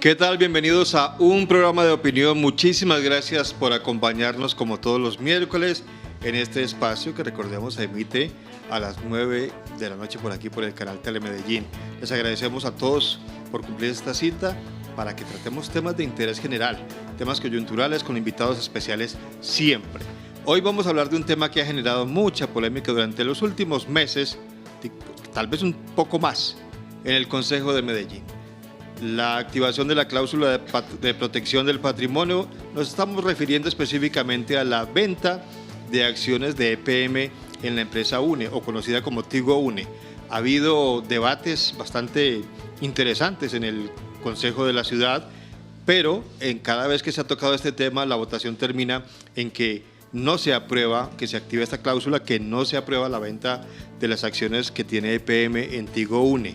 ¿Qué tal? Bienvenidos a un programa de opinión. Muchísimas gracias por acompañarnos como todos los miércoles en este espacio que, recordemos, se emite a las 9 de la noche por aquí por el canal Telemedellín. Les agradecemos a todos por cumplir esta cita para que tratemos temas de interés general, temas coyunturales con invitados especiales siempre. Hoy vamos a hablar de un tema que ha generado mucha polémica durante los últimos meses, tal vez un poco más, en el Consejo de Medellín. La activación de la cláusula de protección del patrimonio. Nos estamos refiriendo específicamente a la venta de acciones de EPM en la empresa UNE, o conocida como Tigo UNE. Ha habido debates bastante interesantes en el Consejo de la Ciudad, pero cada vez que se ha tocado este tema, la votación termina en que no se aprueba que se active esta cláusula, que no se aprueba la venta de las acciones que tiene EPM en Tigo UNE.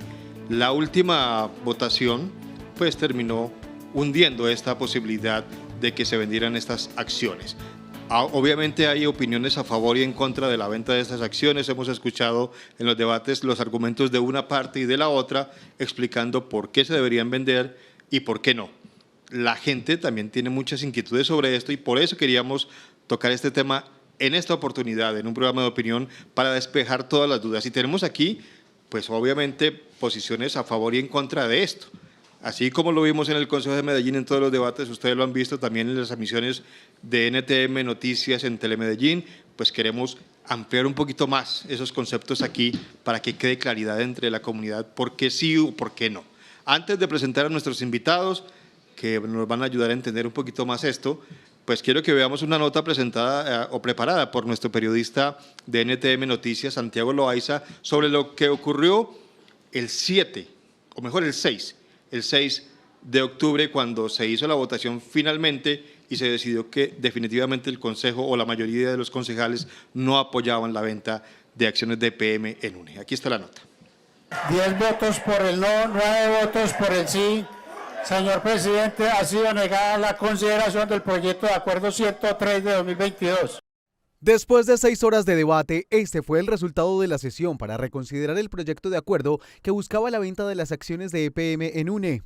La última votación pues terminó hundiendo esta posibilidad de que se vendieran estas acciones. Obviamente hay opiniones a favor y en contra de la venta de estas acciones. Hemos escuchado en los debates los argumentos de una parte y de la otra explicando por qué se deberían vender y por qué no. La gente también tiene muchas inquietudes sobre esto y por eso queríamos tocar este tema en esta oportunidad, en un programa de opinión, para despejar todas las dudas. Y tenemos aquí, pues obviamente, posiciones a favor y en contra de esto. Así como lo vimos en el Consejo de Medellín en todos los debates, ustedes lo han visto también en las emisiones de NTM Noticias en Telemedellín, pues queremos ampliar un poquito más esos conceptos aquí para que quede claridad entre la comunidad por qué sí o por qué no. Antes de presentar a nuestros invitados, que nos van a ayudar a entender un poquito más esto, pues quiero que veamos una nota presentada o preparada por nuestro periodista de NTM Noticias, Santiago Loaiza, sobre lo que ocurrió el 6 de octubre, cuando se hizo la votación finalmente y se decidió que definitivamente el Consejo o la mayoría de los concejales no apoyaban la venta de acciones de EPM en UNE. Aquí está la nota. 10 votos por el no, 9 votos por el sí. Señor presidente, ha sido negada la consideración del proyecto de acuerdo 103 de 2022. Después de 6 horas de debate, este fue el resultado de la sesión para reconsiderar el proyecto de acuerdo que buscaba la venta de las acciones de EPM en UNE.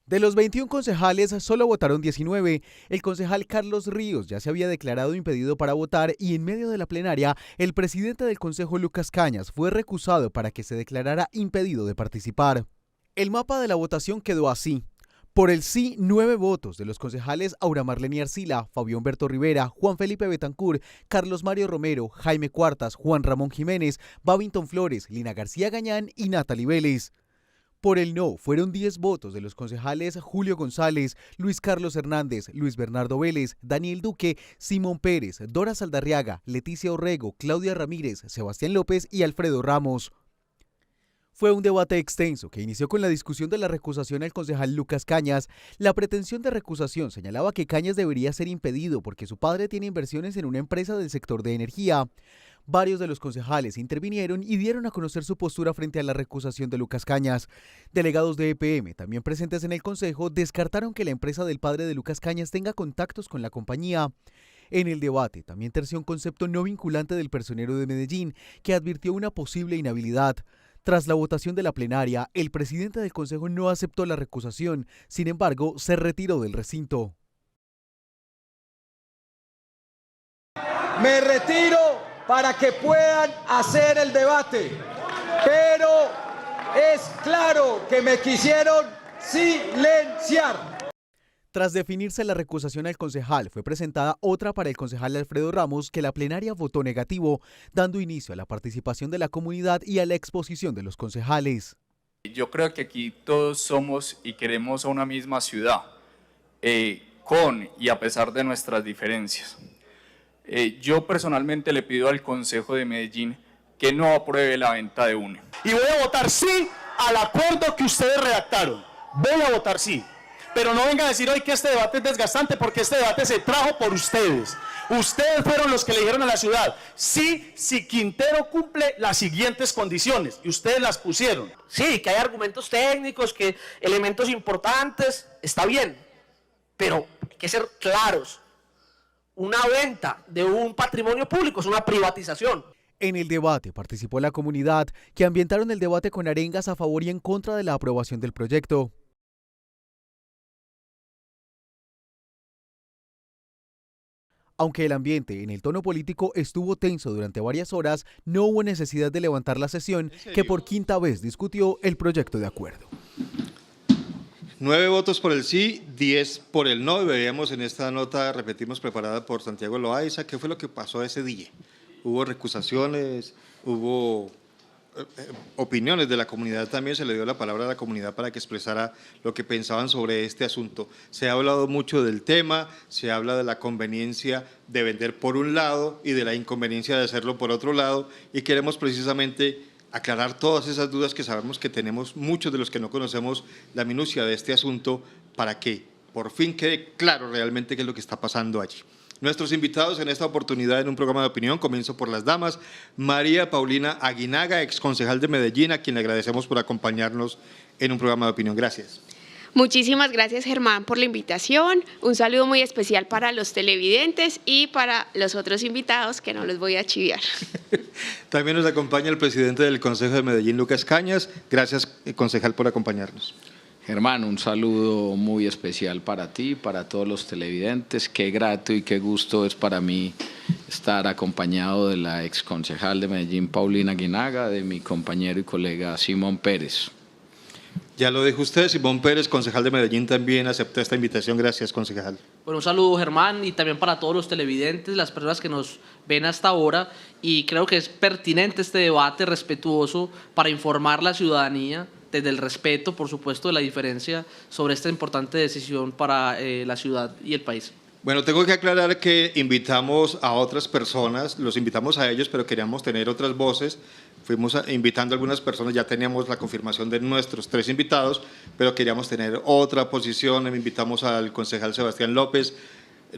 De los 21 concejales, solo votaron 19. El concejal Carlos Ríos ya se había declarado impedido para votar y en medio de la plenaria, el presidente del Consejo, Lucas Cañas, fue recusado para que se declarara impedido de participar. El mapa de la votación quedó así. Por el sí, 9 votos de los concejales Aura Marlene Arcila, Fabio Humberto Rivera, Juan Felipe Betancur, Carlos Mario Romero, Jaime Cuartas, Juan Ramón Jiménez, Babington Flores, Lina García Gañán y Natalie Vélez. Por el no fueron 10 votos de los concejales Julio González, Luis Carlos Hernández, Luis Bernardo Vélez, Daniel Duque, Simón Pérez, Dora Saldarriaga, Leticia Orrego, Claudia Ramírez, Sebastián López y Alfredo Ramos. Fue un debate extenso que inició con la discusión de la recusación al concejal Lucas Cañas. La pretensión de recusación señalaba que Cañas debería ser impedido porque su padre tiene inversiones en una empresa del sector de energía. Varios de los concejales intervinieron y dieron a conocer su postura frente a la recusación de Lucas Cañas. Delegados de EPM, también presentes en el Consejo, descartaron que la empresa del padre de Lucas Cañas tenga contactos con la compañía. En el debate también terció un concepto no vinculante del personero de Medellín, que advirtió una posible inhabilidad. Tras la votación de la plenaria, el presidente del Consejo no aceptó la recusación, sin embargo, se retiró del recinto. Me retiro para que puedan hacer el debate, pero es claro que me quisieron silenciar. Tras definirse la recusación al concejal, fue presentada otra para el concejal Alfredo Ramos, que la plenaria votó negativo, dando inicio a la participación de la comunidad y a la exposición de los concejales. Yo creo que aquí todos somos y queremos a una misma ciudad, con y a pesar de nuestras diferencias. Yo personalmente le pido al Consejo de Medellín que no apruebe la venta de UNE. Y voy a votar sí al acuerdo que ustedes redactaron. Voy a votar sí. Pero no venga a decir hoy que este debate es desgastante, porque este debate se trajo por ustedes. Ustedes fueron los que le dijeron a la ciudad, sí, si Quintero cumple las siguientes condiciones, y ustedes las pusieron. Sí, que hay argumentos técnicos, que elementos importantes, está bien, pero hay que ser claros. Una venta de un patrimonio público es una privatización. En el debate participó la comunidad, que ambientaron el debate con arengas a favor y en contra de la aprobación del proyecto. Aunque el ambiente en el tono político estuvo tenso durante varias horas, no hubo necesidad de levantar la sesión, que por quinta vez discutió el proyecto de acuerdo. 9 votos por el sí, 10 por el no. Y veíamos en esta nota, repetimos, preparada por Santiago Loaiza, ¿qué fue lo que pasó ese día? Hubo recusaciones, hubo opiniones de la comunidad, también se le dio la palabra a la comunidad para que expresara lo que pensaban sobre este asunto. Se ha hablado mucho del tema, se habla de la conveniencia de vender por un lado y de la inconveniencia de hacerlo por otro lado, y queremos precisamente aclarar todas esas dudas que sabemos que tenemos muchos de los que no conocemos la minucia de este asunto, para que por fin quede claro realmente qué es lo que está pasando allí. Nuestros invitados en esta oportunidad en un programa de opinión, comienzo por las damas. María Paulina Aguinaga, exconcejal de Medellín, a quien le agradecemos por acompañarnos en un programa de opinión. Gracias. Muchísimas gracias, Germán, por la invitación. Un saludo muy especial para los televidentes y para los otros invitados, que no los voy a chiviar. También nos acompaña el presidente del Consejo de Medellín, Lucas Cañas. Gracias, concejal, por acompañarnos. Germán, un saludo muy especial para ti, para todos los televidentes. Qué grato y qué gusto es para mí estar acompañado de la exconcejal de Medellín, Paulina Aguinaga, de mi compañero y colega Simón Pérez. Ya lo dijo usted, Simón Pérez, concejal de Medellín, también aceptó esta invitación. Gracias, concejal. Bueno, un saludo, Germán, y también para todos los televidentes, las personas que nos ven hasta ahora, y creo que es pertinente este debate respetuoso para informar a la ciudadanía desde el respeto, por supuesto, de la diferencia sobre esta importante decisión para la ciudad y el país. Bueno, tengo que aclarar que invitamos a otras personas, los invitamos a ellos, pero queríamos tener otras voces. Fuimos invitando a algunas personas, ya teníamos la confirmación de nuestros 3 invitados, pero queríamos tener otra posición. Invitamos al concejal Sebastián López,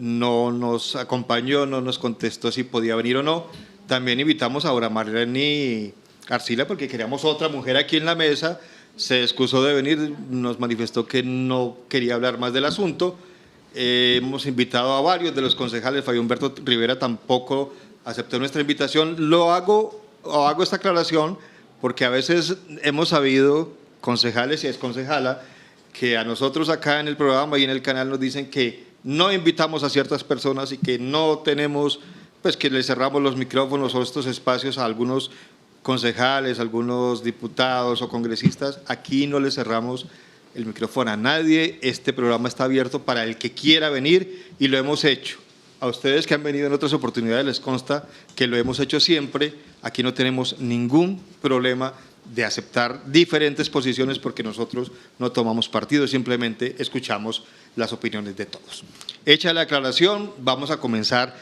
no nos acompañó, no nos contestó si podía venir o no. También invitamos a Aura Marlene Arcila, porque queríamos otra mujer aquí en la mesa. Se excusó de venir, nos manifestó que no quería hablar más del asunto. Hemos invitado a varios de los concejales, Fabio Humberto Rivera tampoco aceptó nuestra invitación. Hago esta aclaración porque a veces hemos sabido, concejales y exconcejala, que a nosotros acá en el programa y en el canal nos dicen que no invitamos a ciertas personas y que no tenemos, pues que le cerramos los micrófonos o estos espacios a algunos concejales, algunos diputados o congresistas. Aquí no le cerramos el micrófono a nadie. Este programa está abierto para el que quiera venir y lo hemos hecho. A ustedes que han venido en otras oportunidades les consta que lo hemos hecho siempre. Aquí no tenemos ningún problema de aceptar diferentes posiciones porque nosotros no tomamos partido, simplemente escuchamos las opiniones de todos. Hecha la aclaración, vamos a comenzar.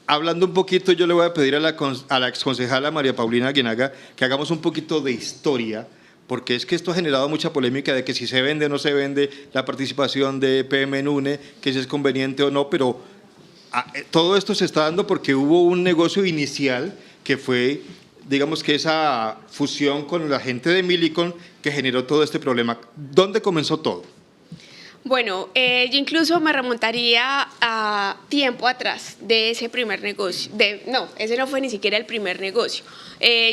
Hablando un poquito, yo le voy a pedir a la exconcejala María Paulina Aguinaga que hagamos un poquito de historia, porque es que esto ha generado mucha polémica de que si se vende o no se vende la participación de EPM en UNE, que si es conveniente o no, pero todo esto se está dando porque hubo un negocio inicial que fue, digamos que esa fusión con la gente de Millicom que generó todo este problema. ¿Dónde comenzó todo? Bueno, yo incluso me remontaría a tiempo atrás de ese primer negocio. No, ese no fue ni siquiera el primer negocio.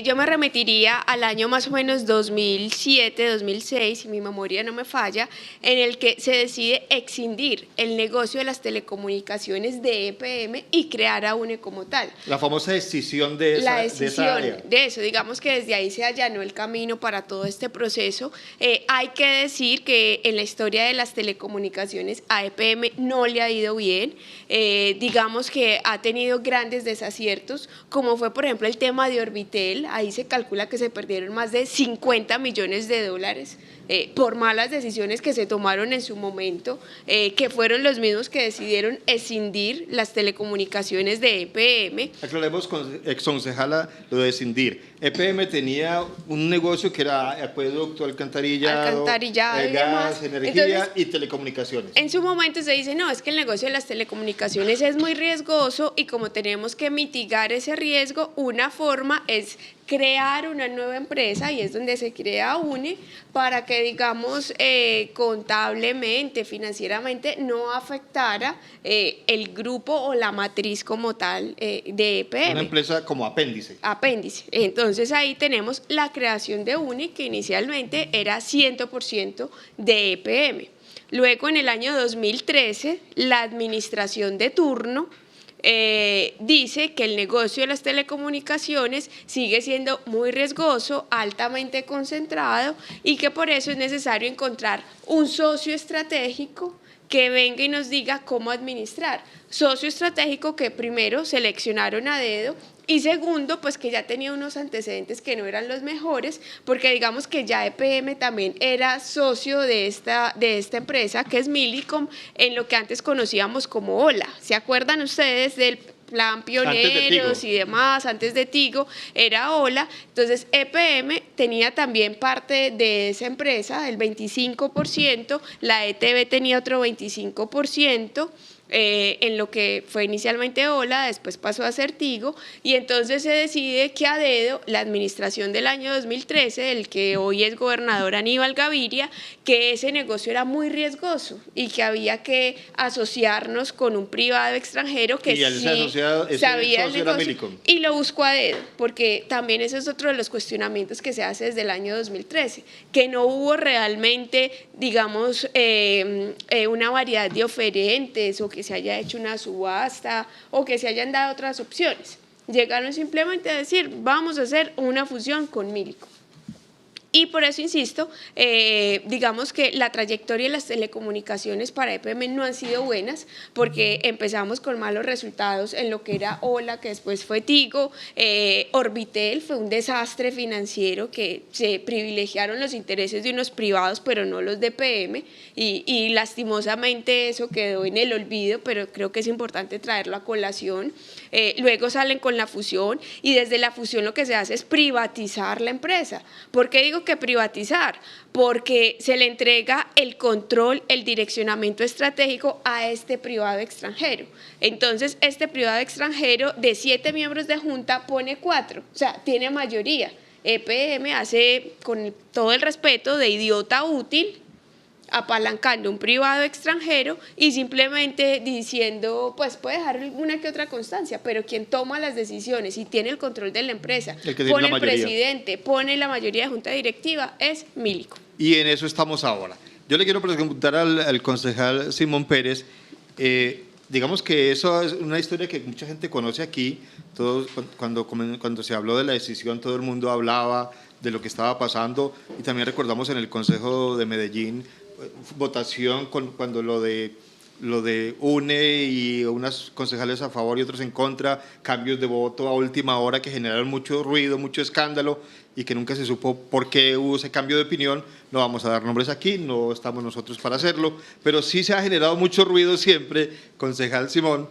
Yo me remitiría al año más o menos 2007, 2006, si mi memoria no me falla, en el que se decide excindir el negocio de las telecomunicaciones de EPM y crear a UNE como tal. La famosa decisión de esa, de eso, digamos que desde ahí se allanó el camino para todo este proceso. Hay que decir que en la historia de las telecomunicaciones a EPM no le ha ido bien, digamos que ha tenido grandes desaciertos, como fue por ejemplo el tema de Orbitel. Ahí se calcula que se perdieron más de 50 millones de dólares por malas decisiones que se tomaron en su momento, que fueron los mismos que decidieron escindir las telecomunicaciones de EPM. Aclaremos, exconcejala, lo de escindir. EPM tenía un negocio que era acueducto, alcantarillado, gas, energía. Entonces, y telecomunicaciones. En su momento se dice, no, es que el negocio de las telecomunicaciones es muy riesgoso y como tenemos que mitigar ese riesgo, una forma es es crear una nueva empresa, y es donde se crea UNE, para que, digamos, contablemente, financieramente, no afectara el grupo o la matriz como tal de EPM. Una empresa como apéndice. Apéndice. Entonces ahí tenemos la creación de UNE, que inicialmente era 100% de EPM. Luego, en el año 2013, la administración de turno dice que el negocio de las telecomunicaciones sigue siendo muy riesgoso, altamente concentrado, y que por eso es necesario encontrar un socio estratégico que venga y nos diga cómo administrar. Socio estratégico que primero seleccionaron a dedo, y segundo, pues que ya tenía unos antecedentes que no eran los mejores, porque digamos que ya EPM también era socio de esta empresa, que es Millicom, en lo que antes conocíamos como OLA. ¿Se acuerdan ustedes del plan Pioneros y demás? Antes de Tigo era OLA. Entonces EPM tenía también parte de esa empresa, el 25%, la ETB tenía otro 25%, en lo que fue inicialmente OLA, después pasó a ser Tigo, y entonces se decide que a dedo la administración del año 2013, el que hoy es gobernador Aníbal Gaviria, que ese negocio era muy riesgoso y que había que asociarnos con un privado extranjero que sí sabía el negocio, y lo buscó a dedo, porque también ese es otro de los cuestionamientos que se hace desde el año 2013, que no hubo realmente, digamos, una variedad de oferentes, o que se haya hecho una subasta, o que se hayan dado otras opciones. Llegaron simplemente a decir, vamos a hacer una fusión con Millicom. Y por eso insisto, digamos que la trayectoria de las telecomunicaciones para EPM no han sido buenas, porque empezamos con malos resultados en lo que era OLA, que después fue Tigo. Orbitel fue un desastre financiero, que se privilegiaron los intereses de unos privados, pero no los de EPM, y lastimosamente eso quedó en el olvido, pero creo que es importante traerlo a colación. Luego salen con la fusión, y desde la fusión lo que se hace es privatizar la empresa. ¿Por qué digo que privatizar? Porque se le entrega el control, el direccionamiento estratégico a este privado extranjero. Entonces, este privado extranjero, de 7 miembros de junta, pone 4, o sea, tiene mayoría. EPM hace, con todo el respeto, de idiota útil, apalancando un privado extranjero y simplemente diciendo, pues puede dejar una que otra constancia, pero quien toma las decisiones y tiene el control de la empresa, pone el presidente, pone la mayoría de junta directiva, es Millicom. Y en eso estamos ahora. Yo le quiero preguntar al concejal Simón Pérez, digamos que eso es una historia que mucha gente conoce aquí. Todos, cuando se habló de la decisión, todo el mundo hablaba de lo que estaba pasando, y también recordamos en el Consejo de Medellín votación cuando lo de UNE y unas concejales a favor y otros en contra, cambios de voto a última hora que generaron mucho ruido, mucho escándalo, y que nunca se supo por qué hubo ese cambio de opinión. No vamos a dar nombres aquí, no estamos nosotros para hacerlo, pero sí se ha generado mucho ruido siempre, concejal Simón,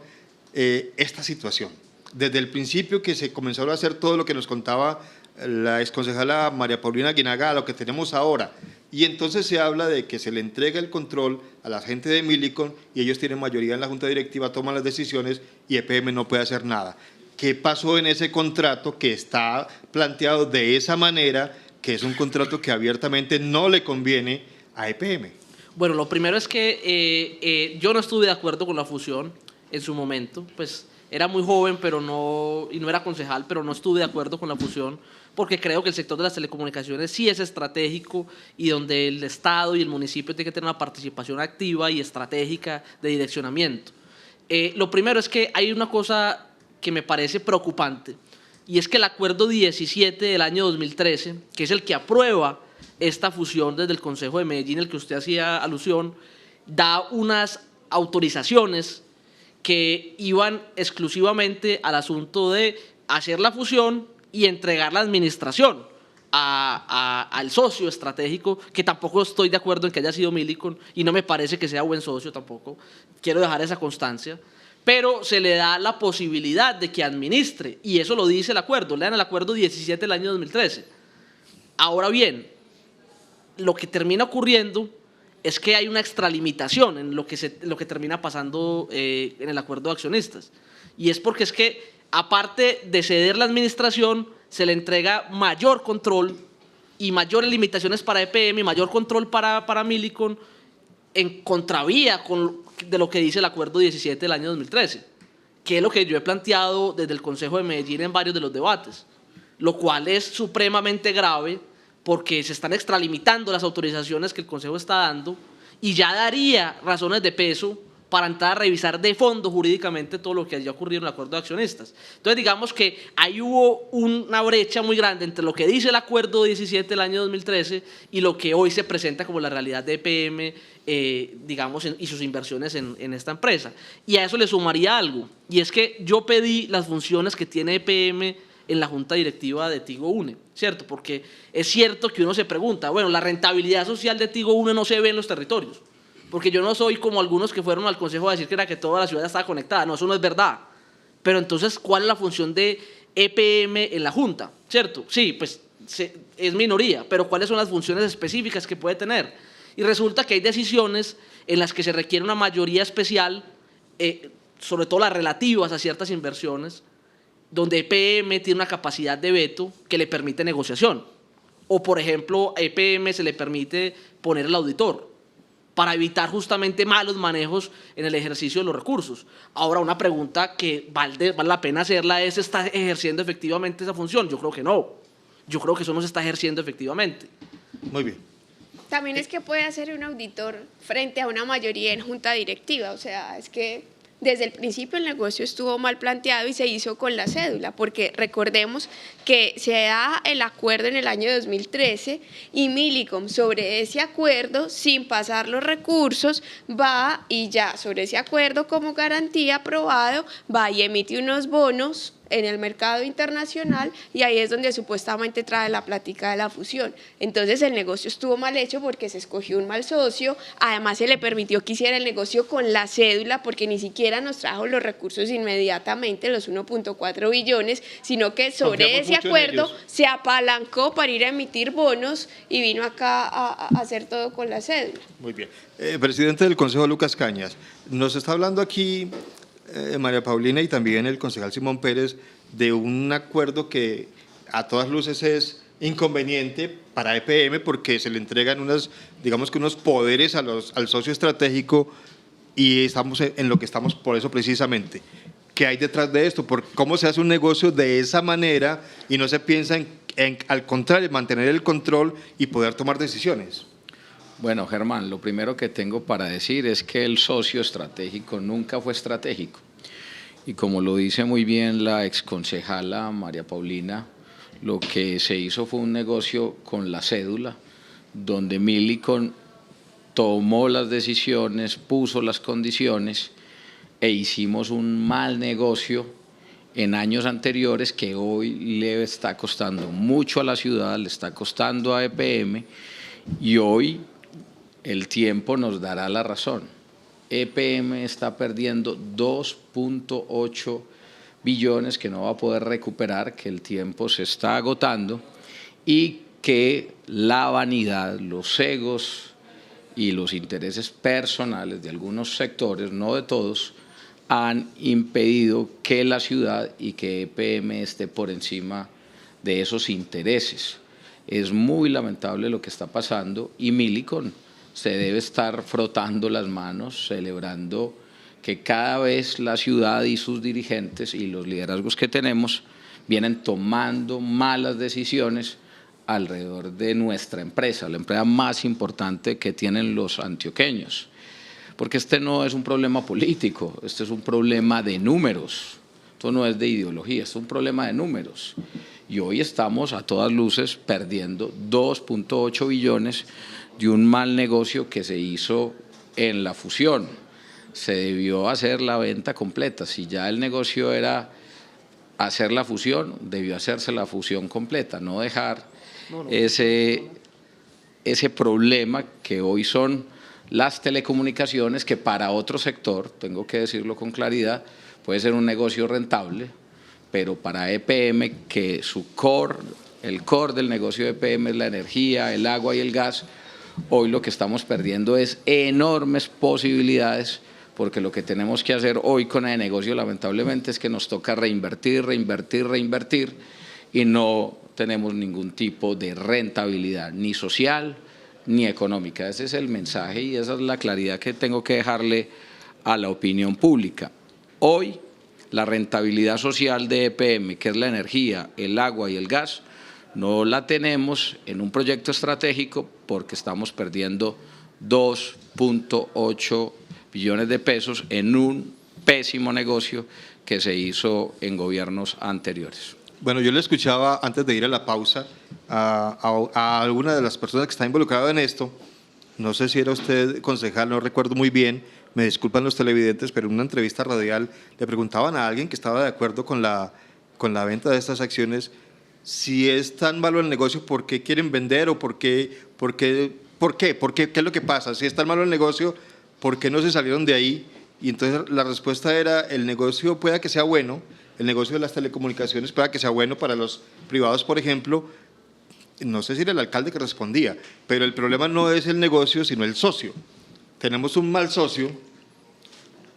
esta situación. Desde el principio que se comenzó a hacer todo lo que nos contaba la exconcejala María Paulina Aguinaga, a lo que tenemos ahora. Y entonces se habla de que se le entrega el control a la gente de Millicom, y ellos tienen mayoría en la junta directiva, toman las decisiones, y EPM no puede hacer nada. ¿Qué pasó en ese contrato que está planteado de esa manera, que es un contrato que abiertamente no le conviene a EPM? Bueno, lo primero es que yo no estuve de acuerdo con la fusión en su momento, pues era muy joven, pero no era concejal, pero no estuve de acuerdo con la fusión, porque creo que el sector de las telecomunicaciones sí es estratégico, y donde el Estado y el municipio tienen que tener una participación activa y estratégica de direccionamiento. Lo primero es que hay una cosa que me parece preocupante, y es que el acuerdo 17 del año 2013, que es el que aprueba esta fusión desde el Consejo de Medellín, el que usted hacía alusión, da unas autorizaciones que iban exclusivamente al asunto de hacer la fusión y entregar la administración al socio estratégico, que tampoco estoy de acuerdo en que haya sido Millicom, y no me parece que sea buen socio tampoco, quiero dejar esa constancia, pero se le da la posibilidad de que administre, y eso lo dice el acuerdo. Lean el acuerdo 17 del año 2013. Ahora bien, lo que termina ocurriendo es que hay una extralimitación en lo que termina pasando en el acuerdo de accionistas, y es porque es que aparte de ceder la administración, se le entrega mayor control y mayores limitaciones para EPM y mayor control para Millicom en contravía de lo que dice el Acuerdo 17 del año 2013, que es lo que yo he planteado desde el Consejo de Medellín en varios de los debates, lo cual es supremamente grave porque se están extralimitando las autorizaciones que el Consejo está dando y ya daría razones de peso para entrar a revisar de fondo jurídicamente todo lo que haya ocurrido en el acuerdo de accionistas. Entonces, digamos que ahí hubo una brecha muy grande entre lo que dice el acuerdo 17 del año 2013 y lo que hoy se presenta como la realidad de EPM, digamos, y sus inversiones en esta empresa. Y a eso le sumaría algo, y es que yo pedí las funciones que tiene EPM en la junta directiva de Tigo Une, ¿cierto? Porque es cierto que uno se pregunta, bueno, la rentabilidad social de Tigo Une no se ve en los territorios, porque yo no soy como algunos que fueron al consejo a decir que era que toda la ciudad estaba conectada, no, eso no es verdad. Pero entonces, ¿cuál es la función de EPM en la junta? ¿Cierto? Sí, pues es minoría, pero ¿cuáles son las funciones específicas que puede tener? Y resulta que hay decisiones en las que se requiere una mayoría especial, sobre todo las relativas a ciertas inversiones, donde EPM tiene una capacidad de veto que le permite negociación. O, por ejemplo, a EPM se le permite poner el auditor para evitar justamente malos manejos en el ejercicio de los recursos. Ahora, una pregunta que vale la pena hacerla es, ¿está ejerciendo efectivamente esa función? Yo creo que no. Yo creo que eso no se está ejerciendo efectivamente. Muy bien. También es que puede hacer un auditor frente a una mayoría en junta directiva, o sea, es que desde el principio el negocio estuvo mal planteado y se hizo con la cédula, porque recordemos que se da el acuerdo en el año 2013 y Millicom sobre ese acuerdo, sin pasar los recursos, va y ya sobre ese acuerdo como garantía aprobado, va y emite unos bonos en el mercado internacional y ahí es donde supuestamente trae la plática de la fusión. Entonces el negocio estuvo mal hecho porque se escogió un mal socio, además se le permitió que hiciera el negocio con la cédula porque ni siquiera nos trajo los recursos inmediatamente, los 1.4 billones, sino que sobre ese acuerdo se apalancó para ir a emitir bonos y vino acá a hacer todo con la cédula. Muy bien. Presidente del Consejo, Lucas Cañas, nos está hablando aquí María Paulina y también el concejal Simón Pérez de un acuerdo que a todas luces es inconveniente para EPM porque se le entregan digamos que unos poderes al socio estratégico y estamos en lo que estamos por eso precisamente. ¿Qué hay detrás de esto? ¿Cómo se hace un negocio de esa manera y no se piensa al contrario, mantener el control y poder tomar decisiones? Bueno, Germán, lo primero que tengo para decir es que el socio estratégico nunca fue estratégico. Y como lo dice muy bien la exconcejala María Paulina, lo que se hizo fue un negocio con la cédula, donde Millicom tomó las decisiones, puso las condiciones e hicimos un mal negocio en años anteriores que hoy le está costando mucho a la ciudad, le está costando a EPM y hoy el tiempo nos dará la razón. EPM está perdiendo 2.8 billones que no va a poder recuperar, que el tiempo se está agotando y que la vanidad, los egos y los intereses personales de algunos sectores, no de todos, han impedido que la ciudad y que EPM esté por encima de esos intereses. Es muy lamentable lo que está pasando y Millicom se debe estar frotando las manos, celebrando que cada vez la ciudad y sus dirigentes y los liderazgos que tenemos vienen tomando malas decisiones alrededor de nuestra empresa, la empresa más importante que tienen los antioqueños. Porque este no es un problema político, este es un problema de números, esto no es de ideología, esto es un problema de números. Y hoy estamos a todas luces perdiendo 2.8 billones de un mal negocio que se hizo en la fusión. Se debió hacer la venta completa. Si ya el negocio era hacer la fusión, debió hacerse la fusión completa, no dejar ese problema que hoy son las telecomunicaciones, que para otro sector, tengo que decirlo con claridad, puede ser un negocio rentable, pero para EPM, que el core del negocio de EPM es la energía, el agua y el gas, hoy lo que estamos perdiendo es enormes posibilidades porque lo que tenemos que hacer hoy con el negocio lamentablemente es que nos toca reinvertir y no tenemos ningún tipo de rentabilidad, ni social ni económica. Ese es el mensaje y esa es la claridad que tengo que dejarle a la opinión pública. Hoy la rentabilidad social de EPM, que es la energía, el agua y el gas, no la tenemos en un proyecto estratégico porque estamos perdiendo 2.8 billones de pesos en un pésimo negocio que se hizo en gobiernos anteriores. Bueno, yo le escuchaba antes de ir a la pausa a alguna de las personas que está involucrada en esto. No sé si era usted concejal, no recuerdo muy bien, me disculpan los televidentes, pero en una entrevista radial le preguntaban a alguien que estaba de acuerdo con la venta de estas acciones si es tan malo el negocio, ¿por qué quieren vender o por qué es lo que pasa? Si es tan malo el negocio, ¿por qué no se salieron de ahí? Y entonces la respuesta era, el negocio pueda que sea bueno, el negocio de las telecomunicaciones pueda que sea bueno para los privados, por ejemplo. No sé si era el alcalde que respondía, pero el problema no es el negocio, sino el socio. Tenemos un mal socio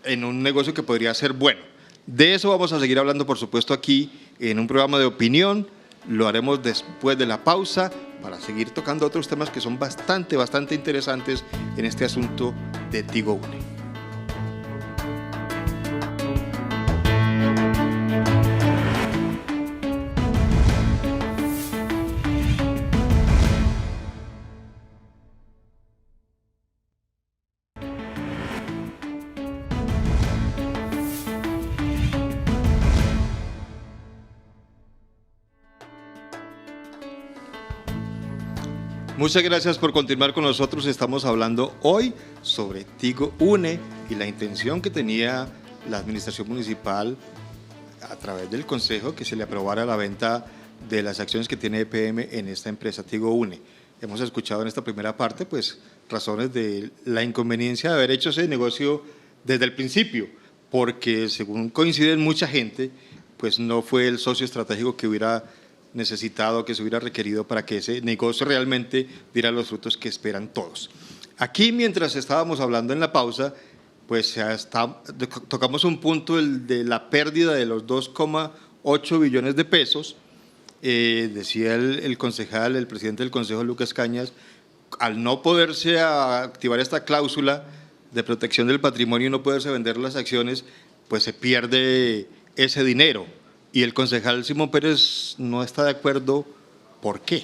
en un negocio que podría ser bueno. De eso vamos a seguir hablando, por supuesto, aquí en un programa de opinión. Lo haremos después de la pausa para seguir tocando otros temas que son bastante interesantes en este asunto de Tigo Une. Muchas gracias por continuar con nosotros. Estamos hablando hoy sobre Tigo Une y la intención que tenía la administración municipal a través del consejo que se le aprobara la venta de las acciones que tiene EPM en esta empresa Tigo Une. Hemos escuchado en esta primera parte pues razones de la inconveniencia de haber hecho ese negocio desde el principio, porque según coinciden mucha gente, pues no fue el socio estratégico que hubiera necesitado, que se hubiera requerido para que ese negocio realmente diera los frutos que esperan todos. Aquí, mientras estábamos hablando en la pausa, pues tocamos un punto, el de la pérdida de los 2,8 billones de pesos. Decía el concejal, el presidente del Consejo, Lucas Cañas, al no poderse activar esta cláusula de protección del patrimonio y no poderse vender las acciones, pues se pierde ese dinero. Y el concejal Simón Pérez no está de acuerdo. ¿Por qué?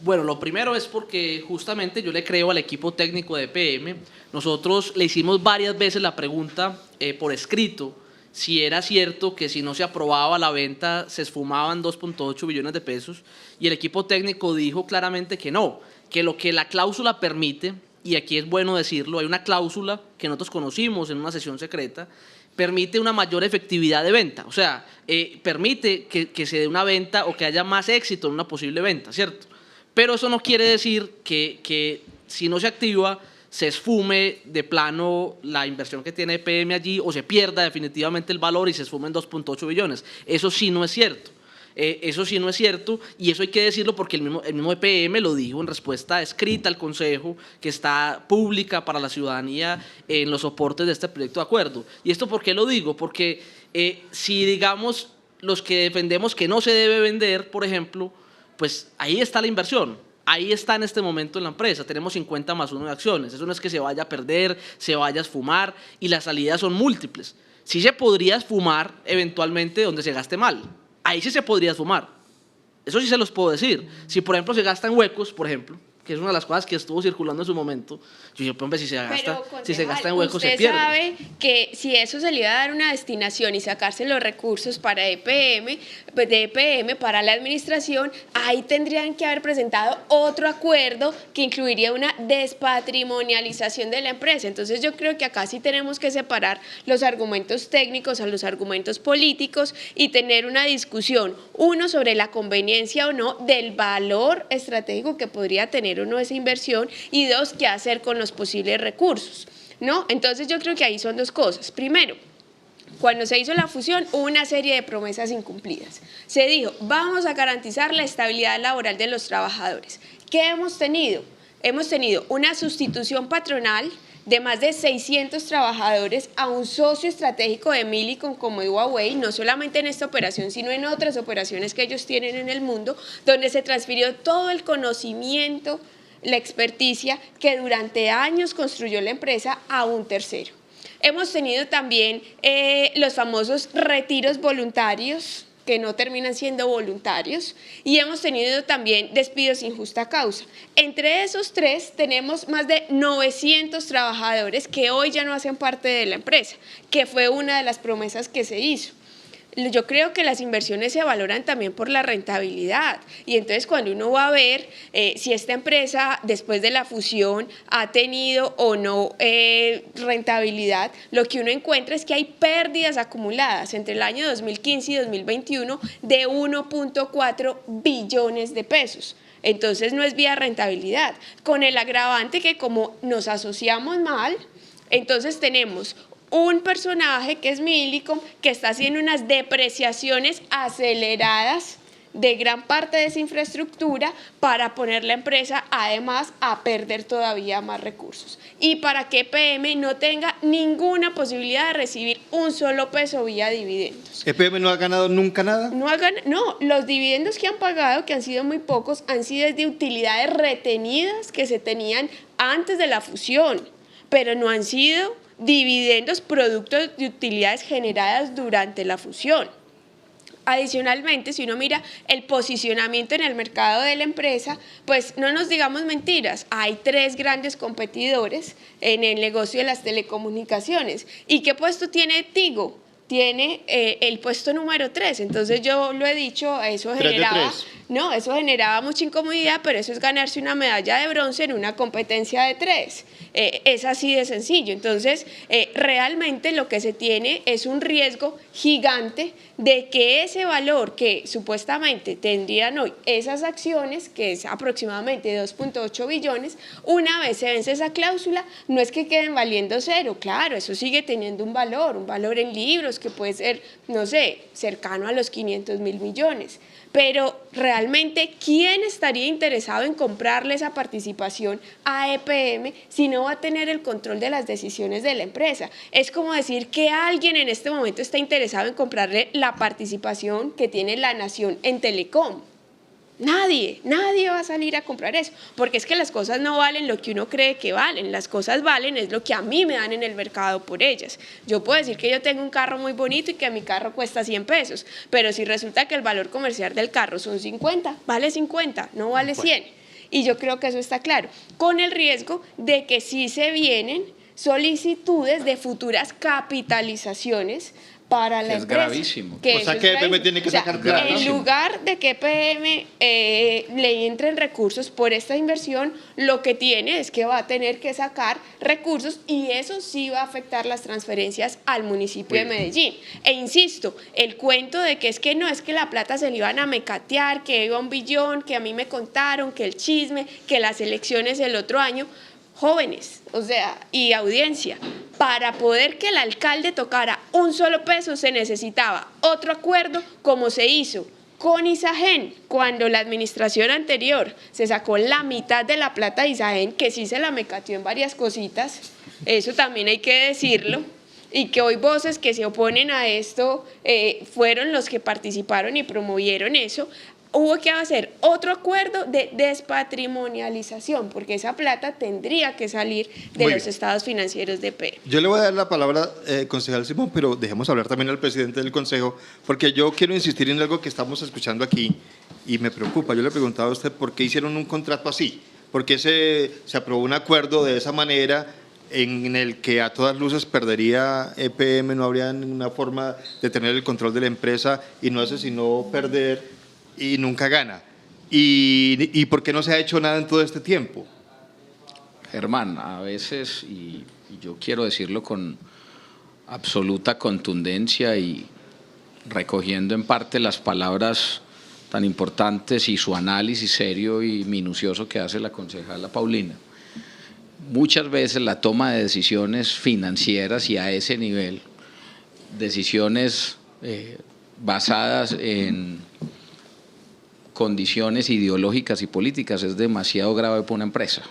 Bueno, lo primero es porque justamente yo le creo al equipo técnico de EPM. Nosotros le hicimos varias veces la pregunta por escrito si era cierto que si no se aprobaba la venta se esfumaban 2.8 billones de pesos, y el equipo técnico dijo claramente que no, que lo que la cláusula permite, y aquí es bueno decirlo, hay una cláusula que nosotros conocimos en una sesión secreta, permite una mayor efectividad de venta, o sea, permite que se dé una venta o que haya más éxito en una posible venta, ¿cierto? Pero eso no quiere decir que si no se activa, se esfume de plano la inversión que tiene EPM allí o se pierda definitivamente el valor y se esfumen 2.8 billones. Eso sí no es cierto. Eso sí no es cierto, y eso hay que decirlo porque el mismo EPM lo dijo en respuesta escrita al Consejo, que está pública para la ciudadanía en los soportes de este proyecto de acuerdo. ¿Y esto por qué lo digo? Porque si, digamos, los que defendemos que no se debe vender, por ejemplo, pues ahí está la inversión, ahí está en este momento en la empresa, tenemos 50+1 de acciones, eso no es que se vaya a perder, se vaya a esfumar, y las salidas son múltiples. Sí se podría esfumar eventualmente donde se gaste mal. Ahí sí se podría esfumar, eso sí se los puedo decir. Si, por ejemplo, se gasta en huecos, por ejemplo, que es una de las cosas que estuvo circulando en su momento, yo dije, hombre, si se gasta en huecos se pierde. Usted sabe que si eso se le iba a dar una destinación y sacarse los recursos para EPM, pues de EPM para la administración, ahí tendrían que haber presentado otro acuerdo que incluiría una despatrimonialización de la empresa. Entonces yo creo que acá sí tenemos que separar los argumentos técnicos a los argumentos políticos y tener una discusión, uno, sobre la conveniencia o no del valor estratégico que podría tener uno esa inversión, y dos, qué hacer con los posibles recursos, ¿no? Entonces yo creo que ahí son dos cosas. Primero, cuando se hizo la fusión hubo una serie de promesas incumplidas. Se dijo, vamos a garantizar la estabilidad laboral de los trabajadores. ¿Qué hemos tenido? Hemos tenido una sustitución patronal de más de 600 trabajadores a un socio estratégico de Millicom como Huawei, no solamente en esta operación, sino en otras operaciones que ellos tienen en el mundo, donde se transfirió todo el conocimiento, la experticia que durante años construyó la empresa a un tercero. Hemos tenido también los famosos retiros voluntarios, que no terminan siendo voluntarios, y hemos tenido también despidos sin justa causa. Entre esos tres tenemos más de 900 trabajadores que hoy ya no hacen parte de la empresa, que fue una de las promesas que se hizo. Yo creo que las inversiones se valoran también por la rentabilidad, y entonces cuando uno va a ver si esta empresa después de la fusión ha tenido o no rentabilidad, lo que uno encuentra es que hay pérdidas acumuladas entre el año 2015 y 2021 de 1.4 billones de pesos. Entonces no es vía rentabilidad, con el agravante que como nos asociamos mal, entonces tenemos un personaje que es Millicom, que está haciendo unas depreciaciones aceleradas de gran parte de esa infraestructura para poner la empresa además a perder todavía más recursos y para que EPM no tenga ninguna posibilidad de recibir un solo peso vía dividendos. ¿EPM no ha ganado nunca nada? No, los dividendos que han pagado, que han sido muy pocos, han sido de utilidades retenidas que se tenían antes de la fusión, pero no han sido dividendos producto de utilidades generadas durante la fusión. Adicionalmente, si uno mira el posicionamiento en el mercado de la empresa, pues no nos digamos mentiras, hay 3 grandes competidores en el negocio de las telecomunicaciones. ¿Y qué puesto tiene Tigo? Tiene el puesto número 3, entonces yo lo he dicho, eso generaba mucha incomodidad, pero eso es ganarse una medalla de bronce en una competencia de 3, es así de sencillo. Entonces realmente lo que se tiene es un riesgo gigante de que ese valor que supuestamente tendrían hoy esas acciones, que es aproximadamente 2.8 billones, una vez se vence esa cláusula, no es que queden valiendo cero, claro, eso sigue teniendo un valor en libros que puede ser, no sé, cercano a los 500.000 millones. Pero realmente, ¿quién estaría interesado en comprarle esa participación a EPM si no va a tener el control de las decisiones de la empresa? Es como decir que alguien en este momento está interesado en comprarle la participación que tiene la nación en Telecom. Nadie va a salir a comprar eso, porque es que las cosas no valen lo que uno cree que valen, las cosas valen es lo que a mí me dan en el mercado por ellas. Yo puedo decir que yo tengo un carro muy bonito y que mi carro cuesta 100 pesos, pero si resulta que el valor comercial del carro son 50, vale 50, no vale 100. Y yo creo que eso está claro, con el riesgo de que sí se vienen solicitudes de futuras capitalizaciones para la empresa. Es gravísimo. O sea que EPM tiene que sacar plata. En lugar de que EPM le entren recursos por esta inversión, lo que tiene es que va a tener que sacar recursos y eso sí va a afectar las transferencias al municipio de Medellín. E insisto, el cuento de que es que no, es que la plata se le iban a mecatear, que iba 1 billón, que a mí me contaron, que el chisme, que las elecciones el otro año. Jóvenes, o sea, y audiencia, para poder que el alcalde tocara un solo peso se necesitaba otro acuerdo como se hizo con Isagen, cuando la administración anterior se sacó la mitad de la plata de Isagen, que sí se la mecateó en varias cositas, eso también hay que decirlo, y que hoy voces que se oponen a esto fueron los que participaron y promovieron eso. Hubo que hacer otro acuerdo de despatrimonialización, porque esa plata tendría que salir de los estados financieros de EPM. Yo le voy a dar la palabra, concejal Simón, pero dejemos hablar también al presidente del Consejo, porque yo quiero insistir en algo que estamos escuchando aquí y me preocupa. Yo le preguntaba a usted por qué hicieron un contrato así, por qué se aprobó un acuerdo de esa manera en el que a todas luces perdería EPM, no habría ninguna forma de tener el control de la empresa y no hace sino perder y nunca gana. ¿Y por qué no se ha hecho nada en todo este tiempo? Germán, a veces, y yo quiero decirlo con absoluta contundencia y recogiendo en parte las palabras tan importantes y su análisis serio y minucioso que hace la concejala Paulina, muchas veces la toma de decisiones financieras y a ese nivel, decisiones basadas en condiciones ideológicas y políticas es demasiado grave para una empresa.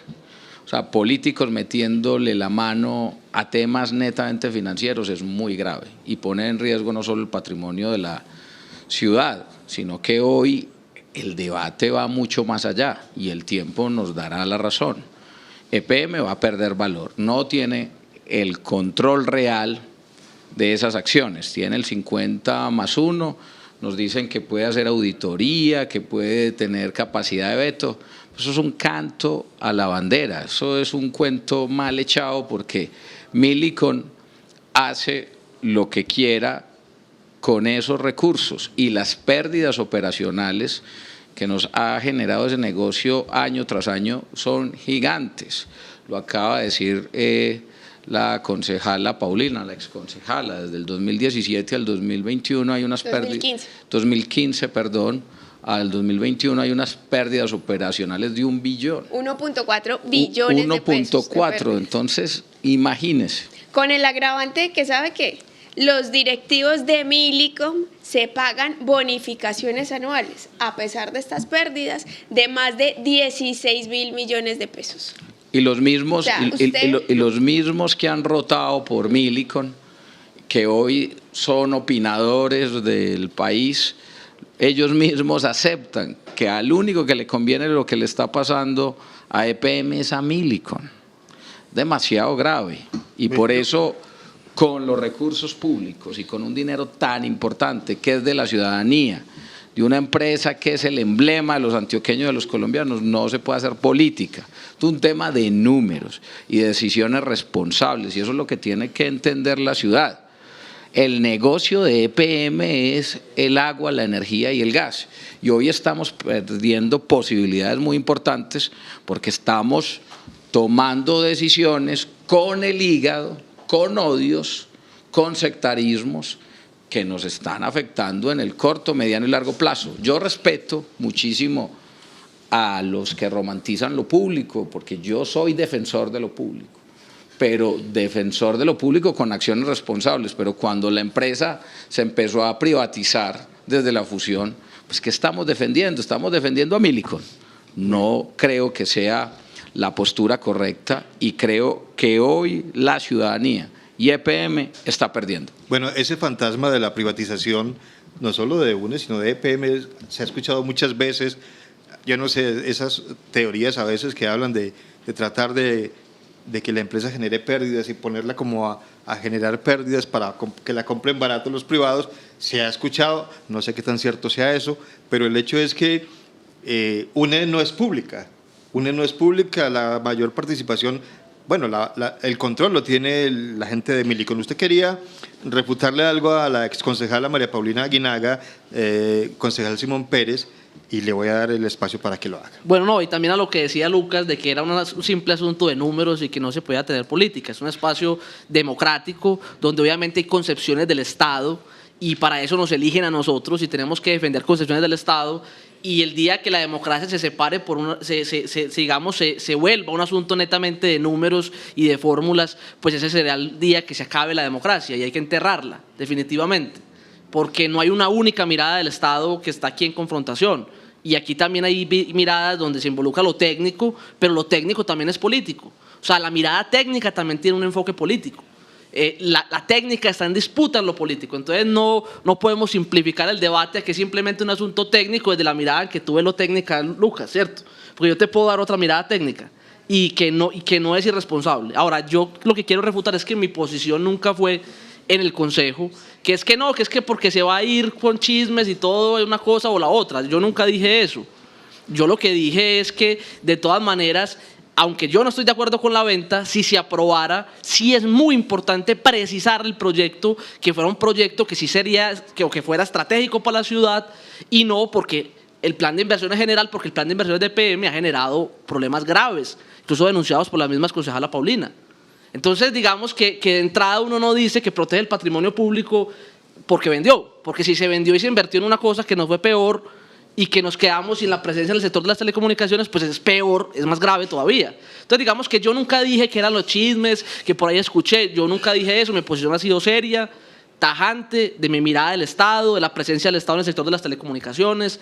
O sea, políticos metiéndole la mano a temas netamente financieros es muy grave y pone en riesgo no solo el patrimonio de la ciudad, sino que hoy el debate va mucho más allá y el tiempo nos dará la razón. EPM va a perder valor, no tiene el control real de esas acciones, tiene el 50+1, nos dicen que puede hacer auditoría, que puede tener capacidad de veto. Eso es un canto a la bandera, eso es un cuento mal echado porque Millicom hace lo que quiera con esos recursos y las pérdidas operacionales que nos ha generado ese negocio año tras año son gigantes. Lo acaba de decir la concejala Paulina, la exconcejala, desde el 2017 al 2021 hay unas pérdidas, 2015, perdón, al 2021 hay unas pérdidas operacionales de 1 billón. 1.4 billones de pesos. 1.4, entonces imagínese. Con el agravante que sabe que los directivos de Millicom se pagan bonificaciones anuales, a pesar de estas pérdidas, de más de 16.000 millones de pesos. Y los mismos, O sea, y los mismos que han rotado por Millicom, que hoy son opinadores del país, ellos mismos aceptan que al único que le conviene lo que le está pasando a EPM es a Millicom. Demasiado grave. Y por eso, con los recursos públicos y con un dinero tan importante que es de la ciudadanía, de una empresa que es el emblema de los antioqueños, de los colombianos, no se puede hacer política. Es un tema de números y de decisiones responsables y eso es lo que tiene que entender la ciudad. El negocio de EPM es el agua, la energía y el gas. Y hoy estamos perdiendo posibilidades muy importantes porque estamos tomando decisiones con el hígado, con odios, con sectarismos que nos están afectando en el corto, mediano y largo plazo. Yo respeto muchísimo a los que romantizan lo público, porque yo soy defensor de lo público, pero defensor de lo público con acciones responsables. Pero cuando la empresa se empezó a privatizar desde la fusión, pues ¿qué estamos defendiendo? Estamos defendiendo a Millicom. No creo que sea la postura correcta y creo que hoy la ciudadanía y EPM está perdiendo. Bueno, ese fantasma de la privatización, no solo de UNE, sino de EPM, se ha escuchado muchas veces. Yo no sé, esas teorías a veces que hablan de tratar de que la empresa genere pérdidas y ponerla como a generar pérdidas para que la compren barato los privados, se ha escuchado, no sé qué tan cierto sea eso, pero el hecho es que UNE no es pública. UNE no es pública, la mayor participación, bueno, el control lo tiene la gente de Millicom. Usted quería refutarle algo a la exconcejala María Paulina Aguinaga, concejal Simón Pérez, y le voy a dar el espacio para que lo haga. Bueno, no, y también a lo que decía Lucas, de que era un simple asunto de números y que no se podía tener política. Es un espacio democrático donde obviamente hay concepciones del Estado y para eso nos eligen a nosotros y tenemos que defender concepciones del Estado. Y el día que la democracia se separe, se vuelva un asunto netamente de números y de fórmulas, pues ese será el día que se acabe la democracia y hay que enterrarla, definitivamente. Porque no hay una única mirada del Estado que está aquí en confrontación. Y aquí también hay miradas donde se involucra lo técnico, pero lo técnico también es político. O sea, la mirada técnica también tiene un enfoque político. La técnica está en disputa en lo político. Entonces no podemos simplificar el debate a que es simplemente un asunto técnico desde la mirada que tuve lo técnica, Lucas, ¿cierto? Porque yo te puedo dar otra mirada técnica y que no es irresponsable. Ahora, yo lo que quiero refutar es que mi posición nunca fue en el Consejo, que es que porque se va a ir con chismes y todo, una cosa o la otra. Yo nunca dije eso. Yo lo que dije es que, de todas maneras, aunque yo no estoy de acuerdo con la venta, si se aprobara, sí es muy importante precisar el proyecto, que fuera un proyecto que sí sería, que fuera estratégico para la ciudad y no porque el plan de inversiones general, porque el plan de inversiones de EPM ha generado problemas graves, incluso denunciados por la misma concejala Paulina. Entonces, digamos que de entrada uno no dice que protege el patrimonio público porque vendió, porque si se vendió y se invirtió en una cosa que nos fue peor y que nos quedamos sin la presencia en el sector de las telecomunicaciones, pues es peor, es más grave todavía. Entonces, digamos que yo nunca dije que eran los chismes, que por ahí escuché, yo nunca dije eso, mi posición ha sido seria, tajante, de mi mirada del Estado, de la presencia del Estado en el sector de las telecomunicaciones,